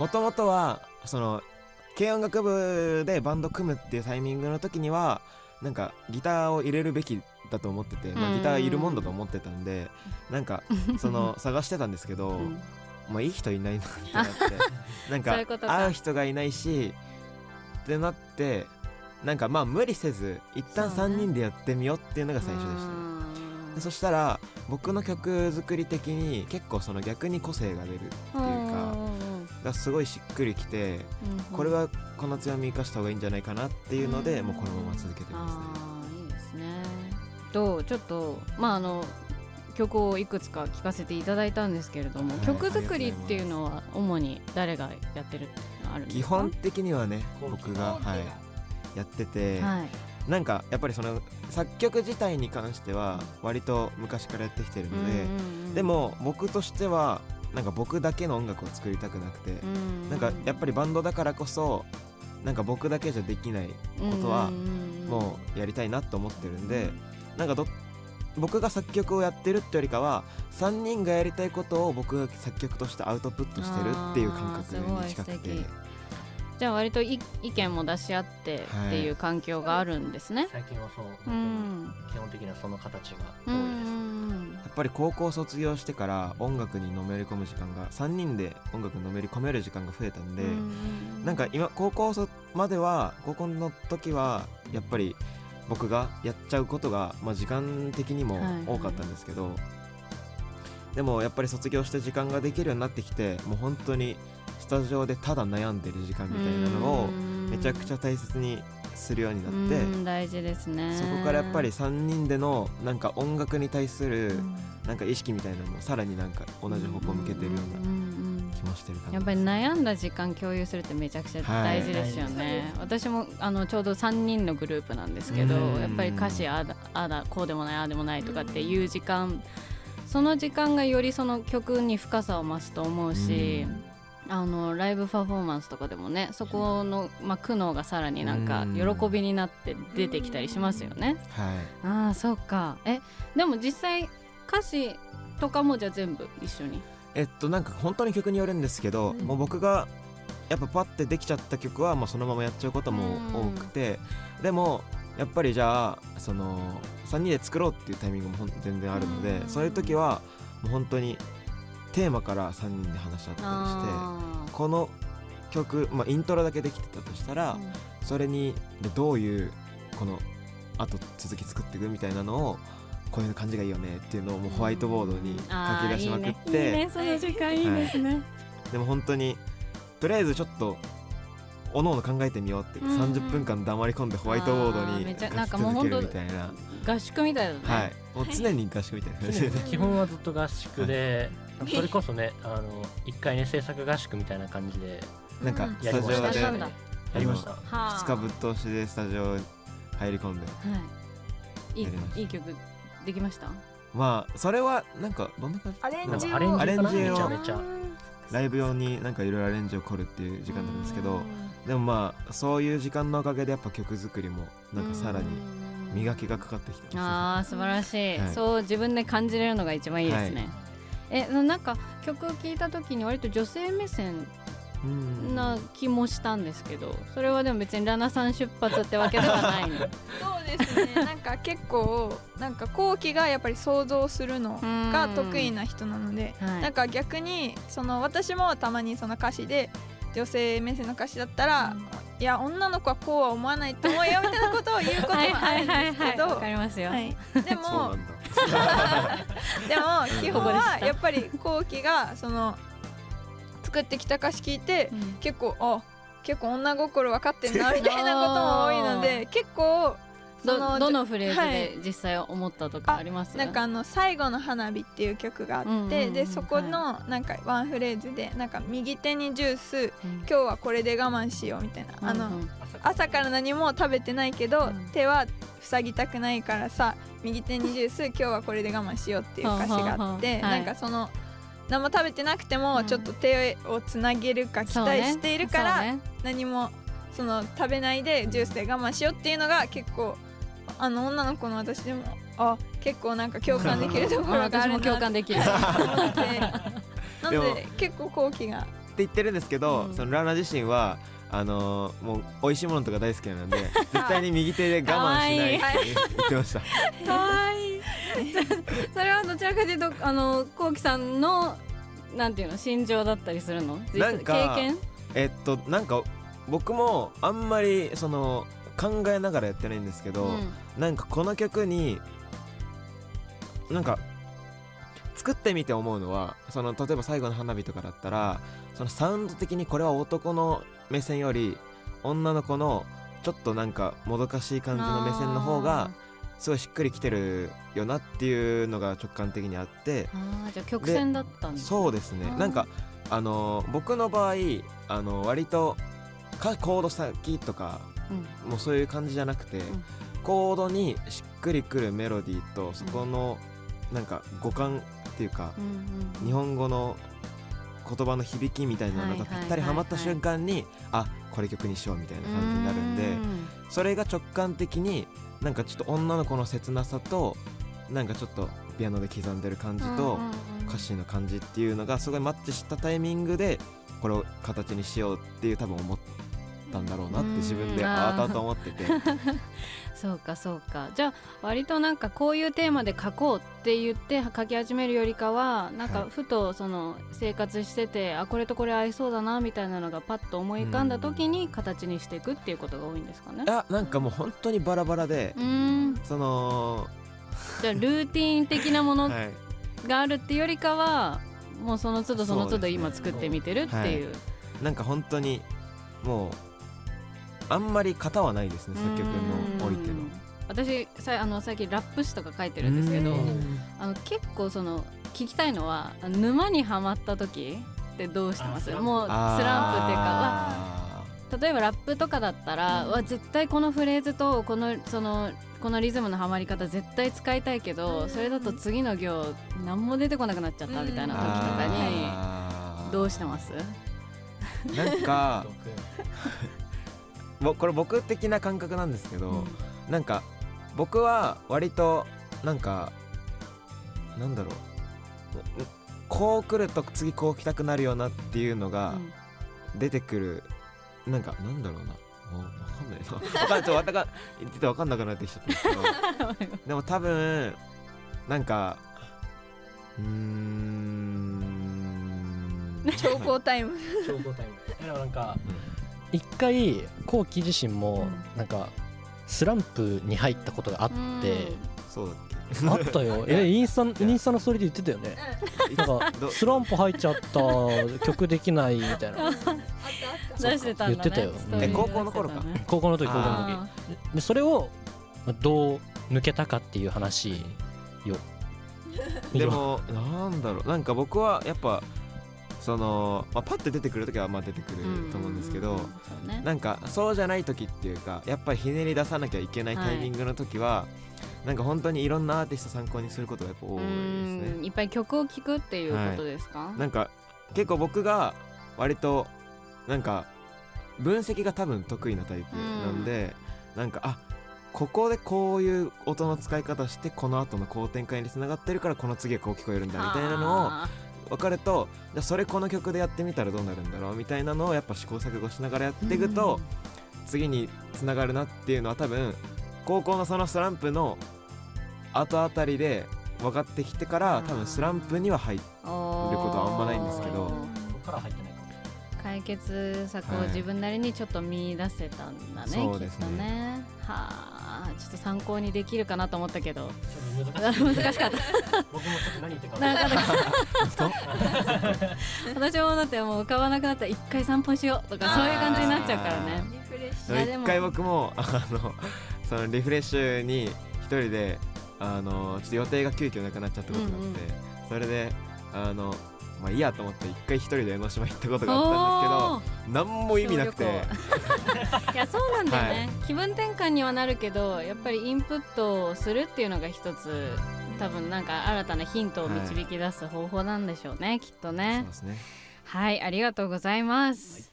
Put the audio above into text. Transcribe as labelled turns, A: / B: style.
A: もともとはその軽音楽部でバンド組むっていうタイミングの時にはなんかギターを入れるべきだと思ってて、まあ、ギターいるもんだと思ってたんで、なんかその探してたんですけど、まあいい人いないなってなってなんか会う人がいないしってなって、なんかまあ無理せず一旦3人でやってみようっていうのが最初でしたね。でそしたら僕の曲作り的に結構その逆に個性が出るっていうかがすごいしっくりきて、これはこの強み生かした方がいいんじゃないかなっていうので、もうこのまま続けてますね。
B: いいですね。ちょっとまあ曲をいくつか聴かせていただいたんですけれども、曲作りっていうのは主に誰がやってるっていうのはあるんですか？基
A: 本的にはね僕が、やってて、なんかやっぱりその作曲自体に関しては割と昔からやってきてるので、でも僕としてはなんか僕だけの音楽を作りたくなくて、なんかやっぱりバンドだからこそなんか僕だけじゃできないことはもうやりたいなと思ってるんで、なんか僕が作曲をやってるってよりかは3人がやりたいことを僕が作曲としてアウトプットしてるっていう感覚に近くて、
B: じゃあ割と意見も出し合ってっていう環境があるんですね。
C: 最近はそう、基本的にはその形が多いです。
A: やっぱり高校卒業してから音楽にのめり込む時間が3人で音楽にのめり込める時間が増えたんで、なんか今高校の時はやっぱり僕がやっちゃうことが、まあ、時間的にも多かったんですけど、でもやっぱり卒業して時間ができるようになってきて、もう本当にスタジオでただ悩んでる時間みたいなのをめちゃくちゃ大切にするようになって、
B: 大事ですね。
A: そこからやっぱり3人でのなんか音楽に対するなんか意識みたいなのもさらになんか同じ方向を向けてるような気もしてるかな。
B: やっぱり悩んだ時間共有するってめちゃくちゃ大事ですよね。私もちょうど3人のグループなんですけど、やっぱり歌詞あだこうでもないああでもないとかっていう時間、その時間がよりその曲に深さを増すと思うし、ライブパフォーマンスとかでもね、そこの、苦悩がさらになんか喜びになって出てきたりしますよね。そうか。でも実際歌詞とかもじゃあ全部一緒に？
A: なんか本当に曲によるんですけど、もう僕がやっぱパッてできちゃった曲はもうそのままやっちゃうことも多くて、でもやっぱりじゃあその3人で作ろうっていうタイミングも全然あるので、そういう時はもう本当にテーマから3人で話し合ったりして、この曲、イントロだけできてたとしたら、それにどういうこのあと続き作っていくみたいなのを、こういう感じがいいよねっていうのをもうホワイトボードに書き出しまくって、
B: いいねその時間いいですね。
A: でも本当にとりあえずちょっとおのおの考えてみようって30分間黙り込んでホワイトボードに書き続けるみたいな、
B: 合宿みたいだね。
A: もう常に合宿みたいな
C: 基本はずっと合宿で、それこそね一回ね制作合宿みたいな感じで
A: なんかスタジオで
C: やりました。
A: 2日ぶっ通しでスタジオ入り込んで、
B: いい曲できました？
A: それはなんかどんな感じ？
C: アレンジをめちゃ
A: ライブ用になんかいろいろアレンジを凝るっていう時間なんですけど、でもそういう時間のおかげでやっぱ曲作りもなんかさらに磨きがかかってきてます。
B: 素晴らしい、そう自分で感じれるのが一番いいですね。なんか曲を聴いた時に割と女性目線な気もしたんですけど、それはでも別にラナさん出発ってわけではないの？
D: そうですね、なんか結構なんか後期がやっぱり想像するのが得意な人なので、なんか逆にその私もたまにその歌詞で女性目線の歌詞だったら、いや女の子はこうは思わないと思うよみたいなことを言うこともあるんですけど、
B: わかりますよ。
D: でも基本はやっぱり後期がその作ってきた歌詞聞いて、結構女心分かってんなみたいなことも多いので、結構
B: どのフレーズで実際思ったとかあります？
D: なんか最後の花火っていう曲があって、でそこのなんかワンフレーズでなんか右手にジュース、今日はこれで我慢しようみたいな、朝から何も食べてないけど、手は塞ぎたくないからさ右手にジュース今日はこれで我慢しようっていう歌詞があって、なんかその何も食べてなくてもちょっと手をつなげるか期待しているから、何もその食べないでジュースで我慢しようっていうのが結構女の子の私でも結構なんか共感できるところがあるなって思ってなので結構後期が
A: 言ってるんですけど、そのラーナ自身はもう美味しいものとか大好きなんで絶対に右手で我慢しないって言ってました。
B: かわいいそれはどちらかというとこうきさんのなんていうの心情だったりするの？
A: なんか
B: 経験？
A: なんか僕もあんまりその考えながらやってないんですけど、なんかこの曲になんか作ってみて思うのは、その例えば最後の花火とかだったらそのサウンド的にこれは男の目線より女の子のちょっとなんかもどかしい感じの目線の方がすごいしっくりきてるよなっていうのが直感的にあって、
B: じゃあ曲線だったんですね。
A: そうですね。なんか僕の場合割とコード先とか、もうそういう感じじゃなくて、コードにしっくりくるメロディーとそこのなんか語感っていうか、日本語の言葉の響きみたいなのがぴったりはまった瞬間にあこれ曲にしようみたいな感じになるんで、それが直感的になんかちょっと女の子の切なさとなんかちょっとピアノで刻んでる感じと歌詞の感じっていうのがすごいマッチしたタイミングでこれを形にしようっていう多分思ったんだろうなって自分で後々思ってて
B: そうかそうか。じゃあ割となんかこういうテーマで書こうって言って書き始めるよりかはなんかふとその生活してて、これとこれ合いそうだなみたいなのがパッと思い浮かんだ時に形にしていくっていうことが多いんですかね。
A: なんかもう本当にバラバラで、その
B: じゃあルーティン的なものがあるっていうよりかはもうその都度その都度今作ってみてるっていう、
A: なんか本当にもうあんまり型はないですね、作曲のおいての。私
B: 最近ラップ詩とか書いてるんですけど、結構その聞きたいのは沼にはまった時ってどうしてます？もうスランプっていうか、例えばラップとかだったら、絶対このフレーズとこのリズムのはまり方絶対使いたいけど、それだと次の行何も出てこなくなっちゃったみたいな時とかにどうしてます？
A: なんかこれ僕的な感覚なんですけど、なんか僕は割となんかなんだろう、こう来ると次こう来たくなるよなっていうのが出てくる、なんかなんだろうな、分かんないな言ってて分かんなくなってきちゃったんですけどでも多分なんか
D: 長考タイム
C: でもなんか一回こうき自身もなんかスランプに入ったことがあって、
A: そうだっ
C: け？あったよ。インスタのストーリーで言ってたよね。なんかスランプ入っちゃった曲できないみたいな
B: 出してたんだね。
C: 言ってたよ。
A: 高校の頃か。
C: 高校の時でそれをどう抜けたかっていう話よ。
A: でもなんだろう、なんか僕はやっぱその、パッて出てくるときは出てくると思うんですけど、なんかそうじゃないときっていうか、やっぱりひねり出さなきゃいけないタイミングのときは、なんか本当にいろんなアーティスト参考にすることがやっぱ多いですね。
B: いっぱい曲を聴くっていうことですか？
A: なんか結構僕が割となんか分析が多分得意なタイプなんで、なんかここでこういう音の使い方してこの後のこう展開につながってるからこの次はこう聞こえるんだみたいなのを分かると、じゃあそれこの曲でやってみたらどうなるんだろうみたいなのをやっぱ試行錯誤しながらやっていくと、次につながるなっていうのは多分高校のそのスランプの後あたりで分かってきてから、多分スランプには入ることはあんまないんですけど、
C: ここから入ってないかも。
B: 解決策を自分なりにちょっと見出せたんだね、
A: そうですね。
B: きっとね。ちょっと参考にできるかなと思ったけど難しかった
C: 僕もちょっと何言ってるか
B: 私もだってもう浮かばなくなったら一回散歩しようとかそういう感じになっちゃうからね。
A: 一回僕もそのリフレッシュに一人でちょっと予定が急遽なくなっちゃったことがあって、それでいいやと思って一回一人で江ノ島行ったことがあったんですけど、何も意味なくて
B: いやそうなんだよね、気分転換にはなるけど、やっぱりインプットをするっていうのが一つ多分なんか新たなヒントを導き出す方法なんでしょうね、きっとね。
A: そうですね。
B: はい、ありがとうございます。